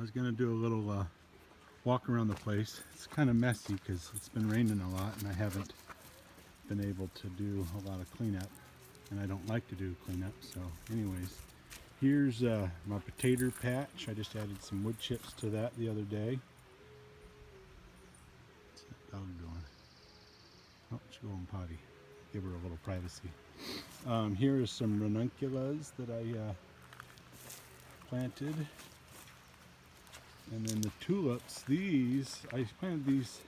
I was gonna do a little walk around the place. It's kind of messy because it's been raining a lot and I haven't been able to do a lot of cleanup, and I don't like to do cleanup. So anyways, here's my potato patch. I just added some wood chips to that the other day. What's that dog doing? Oh, she's going potty. Give her a little privacy. Here is some ranunculus that I planted. And then the tulips, these, I planted these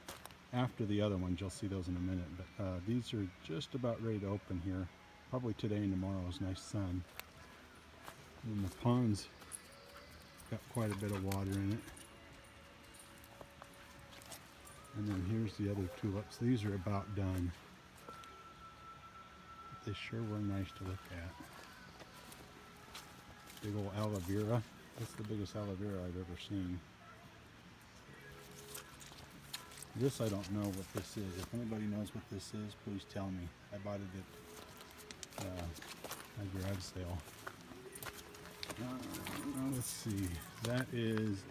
after the other ones. You'll see those in a minute. But these are just about ready to open here. Probably today and tomorrow is nice sun. And the pond's got quite a bit of water in it. And then here's the other tulips. These are about done. But they sure were nice to look at. Big old aloe vera. That's the biggest aloe vera I've ever seen. This, I don't know what this is. If anybody knows what this is, please tell me. I bought it at a garage sale. Let's see. That is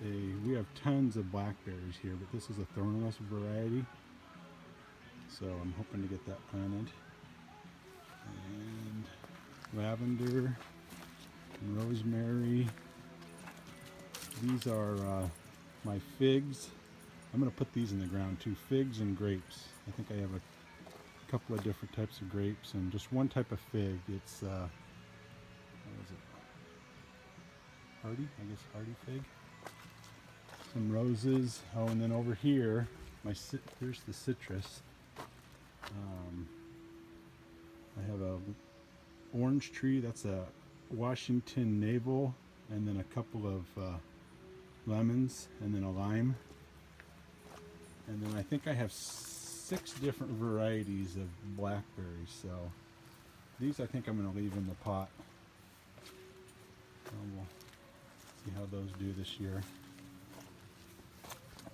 we have tons of blackberries here, but this is a thornless variety. So I'm hoping to get that planted. And lavender and rosemary. These are my figs. I'm going to put these in the ground too. Figs and grapes. I think I have a couple of different types of grapes and just one type of fig. It's what is it? Hardy? I guess hardy fig. Some roses. Oh, and then over here, here's the citrus. I have a orange tree. That's a Washington navel, and then a couple of lemons, and then a lime. And then I think I have 6 different varieties of blackberries. So these I think I'm going to leave in the pot. We'll see how those do this year.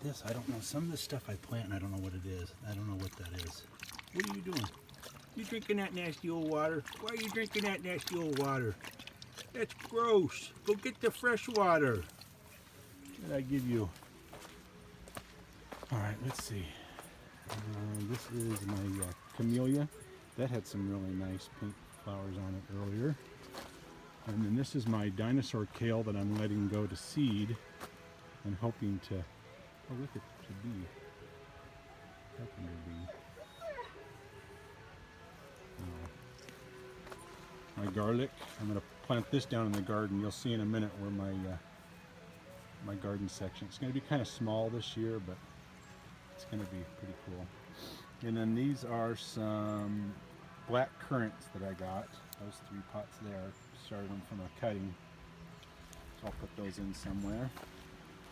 This, I don't know. Some of the stuff I plant, and I don't know what it is. I don't know what that is. What are you doing? You drinking that nasty old water? Why are you drinking that nasty old water? That's gross. Go get the fresh water. What did I give you? All right, let's see. This is my camellia. That had some really nice pink flowers on it earlier. And then this is my dinosaur kale that I'm letting go to seed and hoping to, oh look at the bee. Carpenter bee. My garlic, I'm going to plant this down in the garden. You'll see in a minute where my garden section. It's going to be kind of small this year, but it's going to be pretty cool. And then these are some black currants that I got. Those 3 pots there. Started them from a cutting. So I'll put those in somewhere.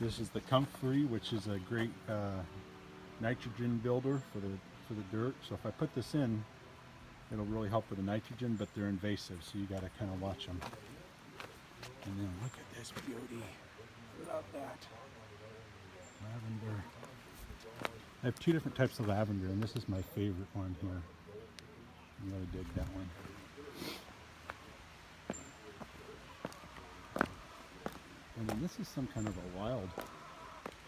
This is the comfrey, which is a great nitrogen builder for the dirt. So if I put this in, it'll really help with the nitrogen, but they're invasive, so you got to kind of watch them. And then look at this beauty. Love that. Lavender. I have 2 different types of lavender, and this is my favorite one here. I really dig that one. And then this is some kind of a wild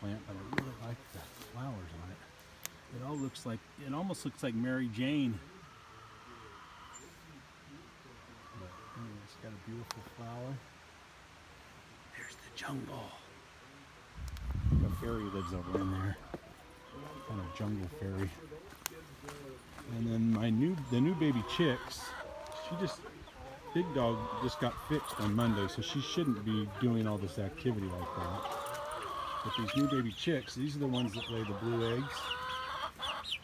plant, but I really like the flowers on it. It almost looks like Mary Jane. But anyway, it's got a beautiful flower. There's the jungle. A fairy lives over in there. Kind of jungle fairy. And then the new baby chicks, Big Dog just got fixed on Monday, so she shouldn't be doing all this activity like that. But these new baby chicks, these are the ones that lay the blue eggs.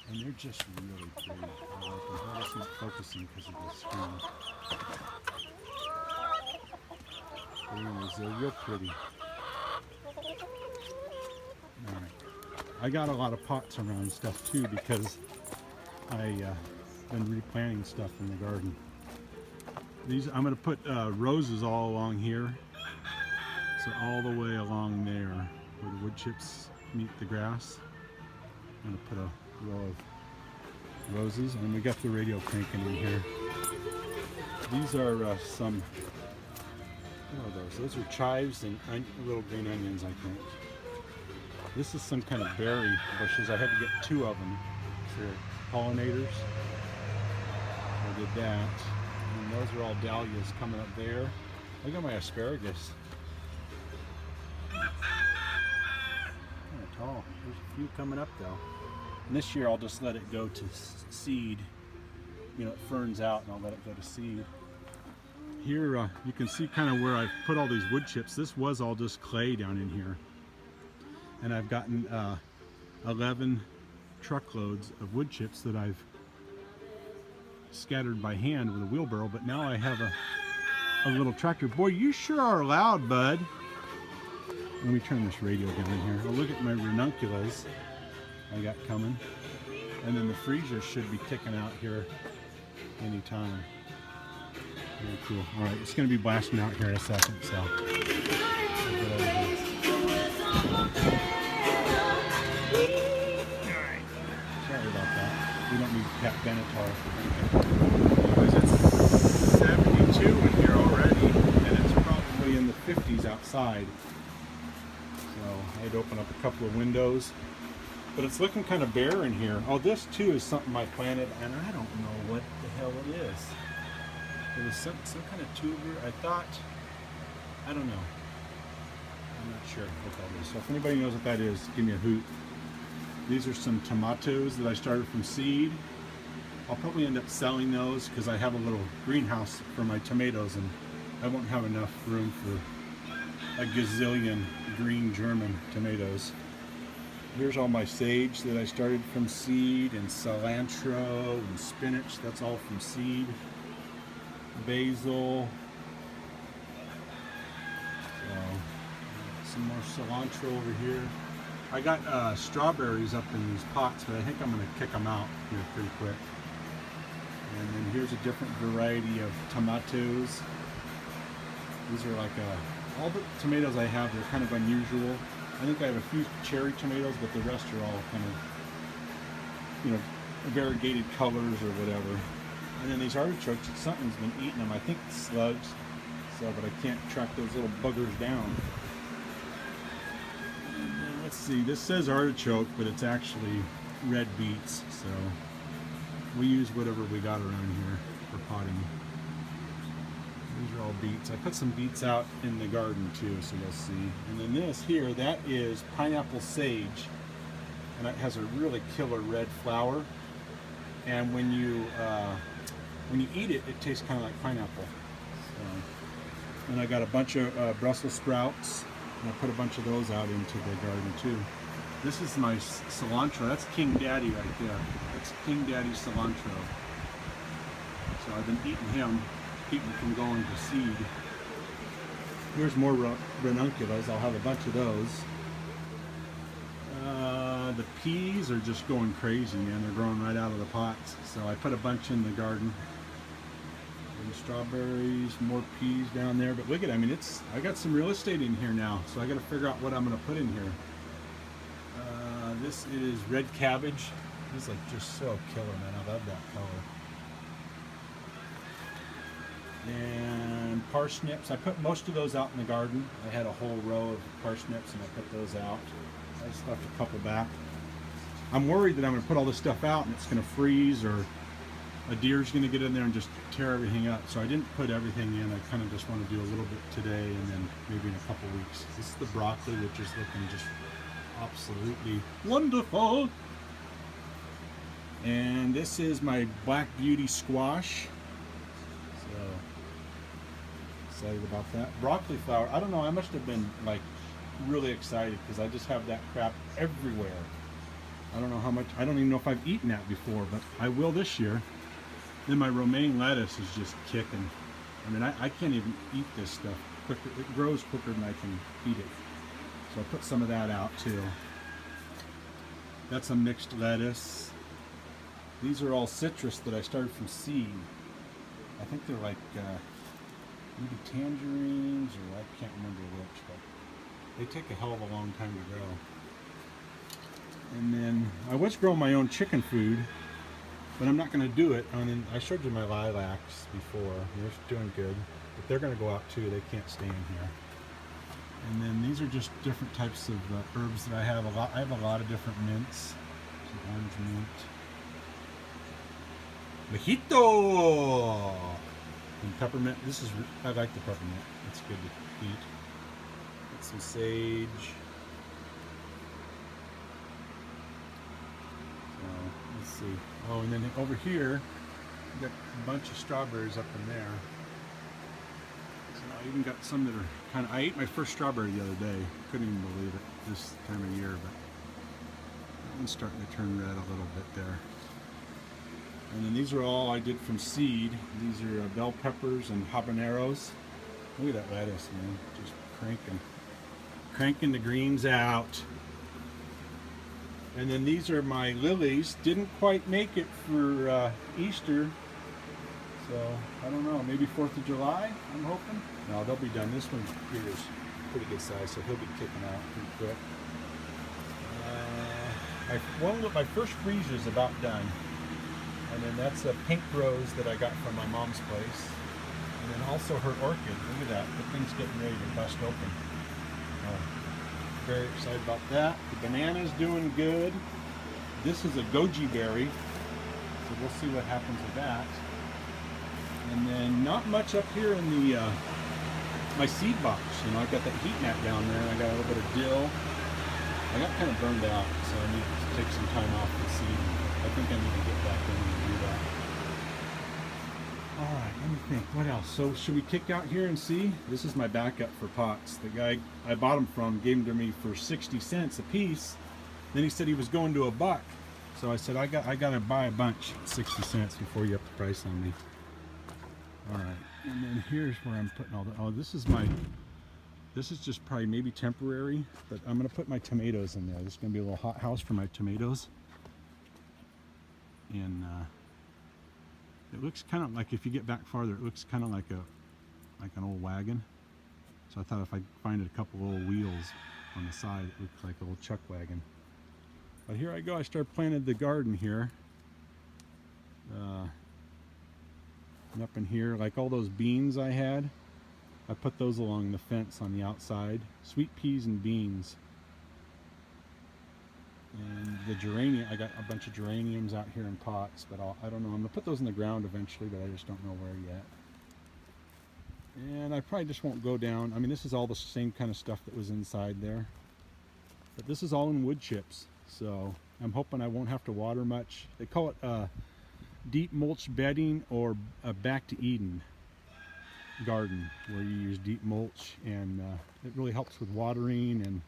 And they're just really pretty. I like them. Well, it's not focusing because of the screen. But anyways, they're real pretty. Alright. I got a lot of pots around stuff too because I've been replanting stuff in the garden. I'm going to put roses all along here, so all the way along there where the wood chips meet the grass. I'm going to put a row of roses, and we got the radio cranking in here. These are some What are those? Those are chives and little green onions, I think. This is some kind of berry bushes. I had to get 2 of them for pollinators. I did that. And those are all dahlias coming up there. Look at my asparagus. Kind of tall. There's a few coming up though. And this year I'll just let it go to seed. You know, it ferns out and I'll let it go to seed. Here you can see kind of where I've put all these wood chips. This was all just clay down in here. And I've gotten 11 truckloads of wood chips that I've scattered by hand with a wheelbarrow, but now I have a little tractor. Boy, you sure are loud, bud. Let me turn this radio down here. Oh, look at my ranunculus I got coming. And then the freezer should be kicking out here anytime. Very cool. All right, it's going to be blasting out here in a second, so. Sorry about that. We don't need Cat Benatar. Anyways, it's 72 in here already, and it's probably in the 50s outside. So I had to open up a couple of windows. But it's looking kind of bare in here. Oh, this too is something I planted, and I don't know what the hell it is. It was some kind of tuber. I thought, I don't know. I'm not sure what that is. So if anybody knows what that is, give me a hoot. These are some tomatoes that I started from seed. I'll probably end up selling those because I have a little greenhouse for my tomatoes and I won't have enough room for a gazillion green German tomatoes. Here's all my sage that I started from seed, and cilantro and spinach, that's all from seed. Basil. Some more cilantro over here. I got strawberries up in these pots, but I think I'm going to kick them out here pretty quick. And then here's a different variety of tomatoes. These are like all the tomatoes I have, they're kind of unusual. I think I have a few cherry tomatoes, but the rest are all kind of, you know, variegated colors or whatever. And then these artichokes, something's been eating them. I think it's slugs, so, but I can't track those little buggers down. And let's see, this says artichoke, but it's actually red beets, so we use whatever we got around here for potting. These are all beets. I put some beets out in the garden too, so you'll see. And then this here, that is pineapple sage, and it has a really killer red flower. And when you eat it, it tastes kind of like pineapple. So, and I got a bunch of Brussels sprouts, and I put a bunch of those out into the garden too. This is my cilantro. That's King Daddy right there. That's King Daddy cilantro. So I've been eating him. Keep them from going to seed. Here's more ranunculus. I'll have a bunch of those. The peas are just going crazy, man. They're growing right out of the pots. So I put a bunch in the garden. And strawberries, more peas down there. But look at it. I mean, I got some real estate in here now, so I got to figure out what I'm going to put in here. This is red cabbage. This is like just so killer, man. I love that color. And parsnips. I put most of those out in the garden. I had a whole row of parsnips and I put those out. I just left a couple back. I'm worried that I'm going to put all this stuff out and it's going to freeze, or a deer's going to get in there and just tear everything up. So I didn't put everything in. I kind of just want to do a little bit today and then maybe in a couple weeks. This is the broccoli, which is looking just absolutely wonderful. And this is my Black Beauty squash. So excited about that. Broccoli flower, I don't know, I must have been like really excited because I just have that crap everywhere. I don't know how much, I don't even know if I've eaten that before, but I will this year. Then my romaine lettuce is just kicking. I mean, I can't even eat this stuff quicker. It grows quicker than I can eat it. So I put some of that out too. That's a mixed lettuce. These are all citrus that I started from seed. I think they're like maybe tangerines, or I can't remember which, but they take a hell of a long time to grow. And then I was growing my own chicken food, but I'm not going to do it. I showed you my lilacs before. They're doing good. but they're going to go out too. They can't stay in here. And then these are just different types of herbs that I have. I have a lot of different mints. Some orange mint, mojito, and peppermint. I like the peppermint. It's good to eat. Get some sage. Let's see. Oh, and then over here, we got a bunch of strawberries up in there. So I even got some that are kind of. I ate my first strawberry the other day. Couldn't even believe it this time of year, but that one's starting to turn red a little bit there. And then these are all I did from seed. These are bell peppers and habaneros. Look at that lettuce, man. Just cranking the greens out. And then these are my lilies. Didn't quite make it for Easter. So, I don't know, maybe 4th of July, I'm hoping? No, they'll be done. This one here is pretty good size, so he'll be kicking out pretty quick. My first freezer is about done. And then that's a pink rose that I got from my mom's place. And then also her orchid. Look at that. The thing's getting ready to bust open. Very excited about that. The banana's doing good. This is a goji berry. So we'll see what happens with that. And then not much up here in the my seed box. You know, I've got that heat mat down there, and I got a little bit of dill. I got kind of burned out, so I need to take some time off the seed. I think I need to get back in and do that. All right, let me think. What else? So should we kick out here and see? This is my backup for pots. The guy I bought them from gave them to me for 60 cents a piece. Then he said he was going to $1. So I said I got to buy a bunch at 60 cents before you up the price on me. All right, and then here's where I'm putting all the. Oh, this is just probably maybe temporary, but I'm gonna put my tomatoes in there. This is gonna be a little hot house for my tomatoes, and it looks kind of like, if you get back farther, it looks kind of like an old wagon. So I thought if I find a couple little wheels on the side, it looks like a little chuck wagon. But here I go. I started planting the garden here. And up in here, like all those beans I had, I put those along the fence on the outside. Sweet peas and beans. And the geranium, I got a bunch of geraniums out here in pots, but I don't know. I'm gonna put those in the ground eventually, but I just don't know where yet. And I probably just won't go down. I mean, this is all the same kind of stuff that was inside there. But this is all in wood chips, so I'm hoping I won't have to water much. They call it deep mulch bedding, or a back to Eden garden, where you use deep mulch, and it really helps with watering, and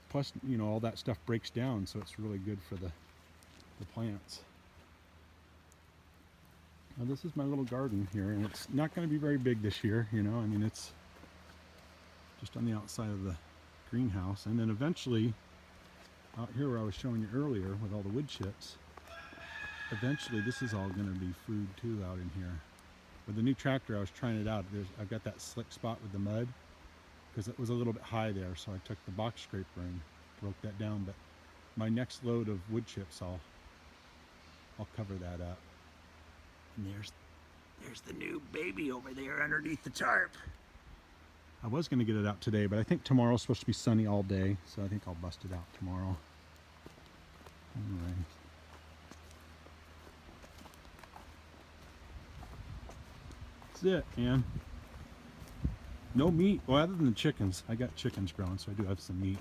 plus, you know, all that stuff breaks down, so it's really good for the plants. Now this is my little garden here, and it's not going to be very big this year, you know. I mean, it's just on the outside of the greenhouse, and then eventually out here where I was showing you earlier with all the wood chips, eventually this is all going to be food too out in here. With the new tractor, I was trying it out. I've got that slick spot with the mud because it was a little bit high there, so I took the box scraper and broke that down. But my next load of wood chips, I'll cover that up. And there's the new baby over there underneath the tarp. I was going to get it out today, but I think tomorrow's supposed to be sunny all day, so I think I'll bust it out tomorrow. Anyway. That's it, man. No meat. Well, other than the chickens. I got chickens growing, so I do have some meat.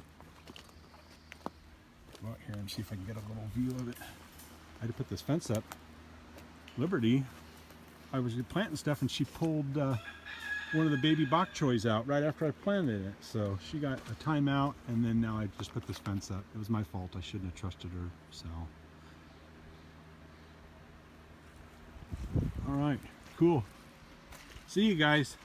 Go out here and see if I can get a little view of it. I had to put this fence up. Liberty, I was planting stuff, and she pulled one of the baby bok choys out right after I planted it. So she got a timeout, and then now I just put this fence up. It was my fault. I shouldn't have trusted her. So, all right, cool. See you guys.